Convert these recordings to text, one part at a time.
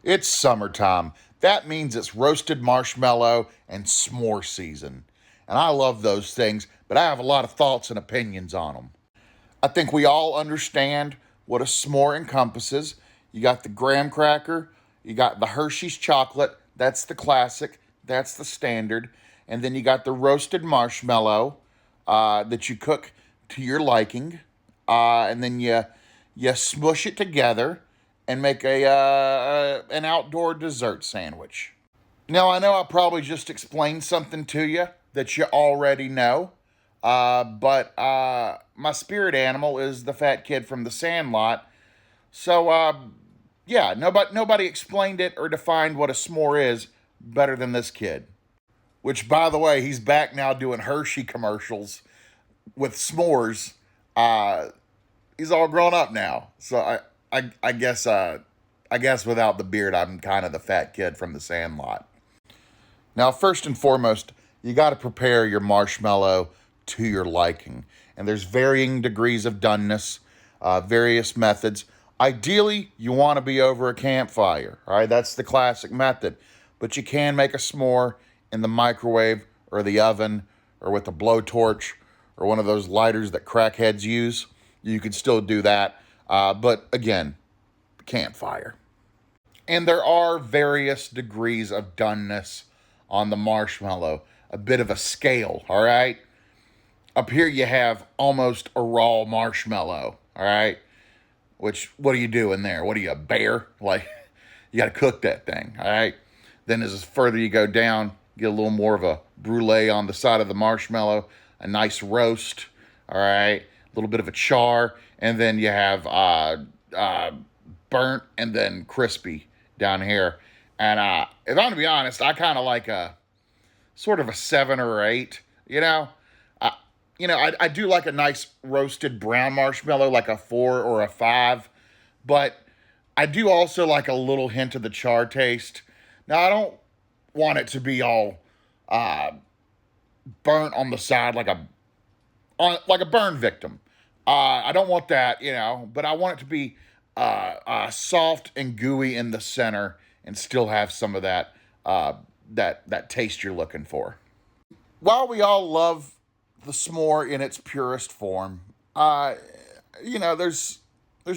It's summertime. That means it's roasted marshmallow and s'more season. And I love those things, but I have a lot of thoughts and opinions on them. I think we all understand what a s'more encompasses. You got the graham cracker, you got the Hershey's chocolate, that's the classic, that's the standard. And then you got the roasted marshmallow that you cook to your liking. And then you smush it together and make an outdoor dessert sandwich. Now, I know I probably just explained something to you that you already know, but my spirit animal is the fat kid from the Sandlot. So, yeah, nobody explained it or defined what a s'more is better than this kid. Which, by the way, he's back now doing Hershey commercials with s'mores. He's all grown up now, so I guess without the beard, I'm kind of the fat kid from the Sandlot. Now, first and foremost, you got to prepare your marshmallow to your liking, and there's varying degrees of doneness, various methods. Ideally, you want to be over a campfire. All right, that's the classic method, but you can make a s'more in the microwave or the oven or with a blowtorch or one of those lighters that crackheads use. You can still do that, but again, campfire. And there are various degrees of doneness on the marshmallow, a bit of a scale, all right? Up here you have almost a raw marshmallow, all right? Which, what are you doing there? What are you, a bear? Like, you got to cook that thing, all right? Then as further you go down, you get a little more of a brulee on the side of the marshmallow, a nice roast, all right? A little bit of a char, and then you have burnt and then crispy down here. And if I'm going to be honest, I kind of like a sort of a 7 or 8, you know? I do like a nice roasted brown marshmallow, like a 4 or a 5, but I do also like a little hint of the char taste. Now, I don't want it to be all burnt on the side like a burn victim. I don't want that, but I want it to be soft and gooey in the center and still have some of that that taste you're looking for. While we all love the s'more in its purest form, there's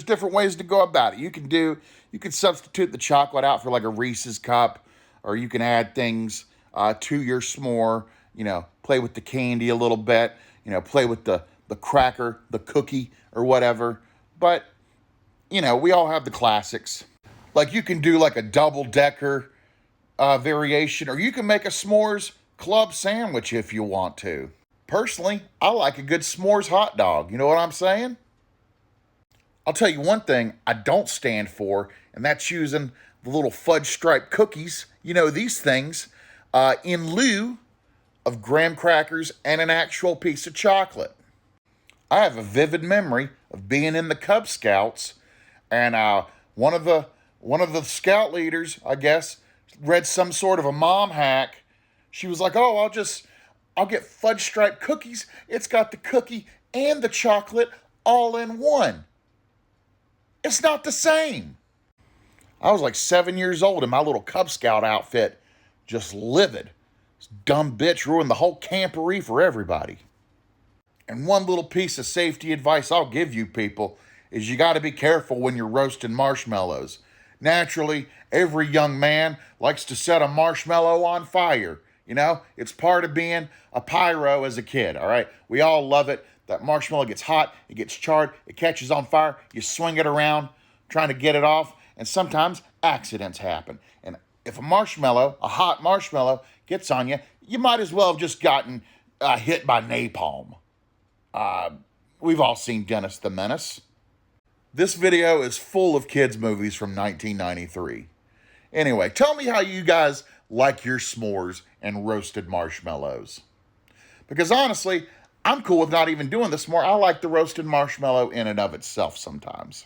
different ways to go about it. You can substitute the chocolate out for like a Reese's cup, or you can add things to your s'more. Play with the candy a little bit. Play with the cracker, the cookie, or whatever. But we all have the classics. Like you can do like a double-decker variation, or you can make a s'mores club sandwich if you want to. Personally, I like a good s'mores hot dog. You know what I'm saying? I'll tell you one thing I don't stand for, and that's using the little fudge stripe cookies, these things, in lieu of graham crackers and an actual piece of chocolate. I have a vivid memory of being in the Cub Scouts, and one of the scout leaders, I guess, read some sort of a mom hack. She was like, "Oh, I'll get fudge stripe cookies. It's got the cookie and the chocolate all in one." It's not the same. I was like 7 years old in my little Cub Scout outfit, just livid. This dumb bitch ruined the whole camporee for everybody. And one little piece of safety advice I'll give you people is you got to be careful when you're roasting marshmallows. Naturally, every young man likes to set a marshmallow on fire. It's part of being a pyro as a kid, all right? We all love it. That marshmallow gets hot, it gets charred, it catches on fire, you swing it around, trying to get it off, and sometimes accidents happen. And if a hot marshmallow, gets on you, you might as well have just gotten hit by napalm. We've all seen Dennis the Menace. This video is full of kids' movies from 1993. Anyway, tell me how you guys like your s'mores and roasted marshmallows. Because honestly, I'm cool with not even doing the s'more. I like the roasted marshmallow in and of itself sometimes.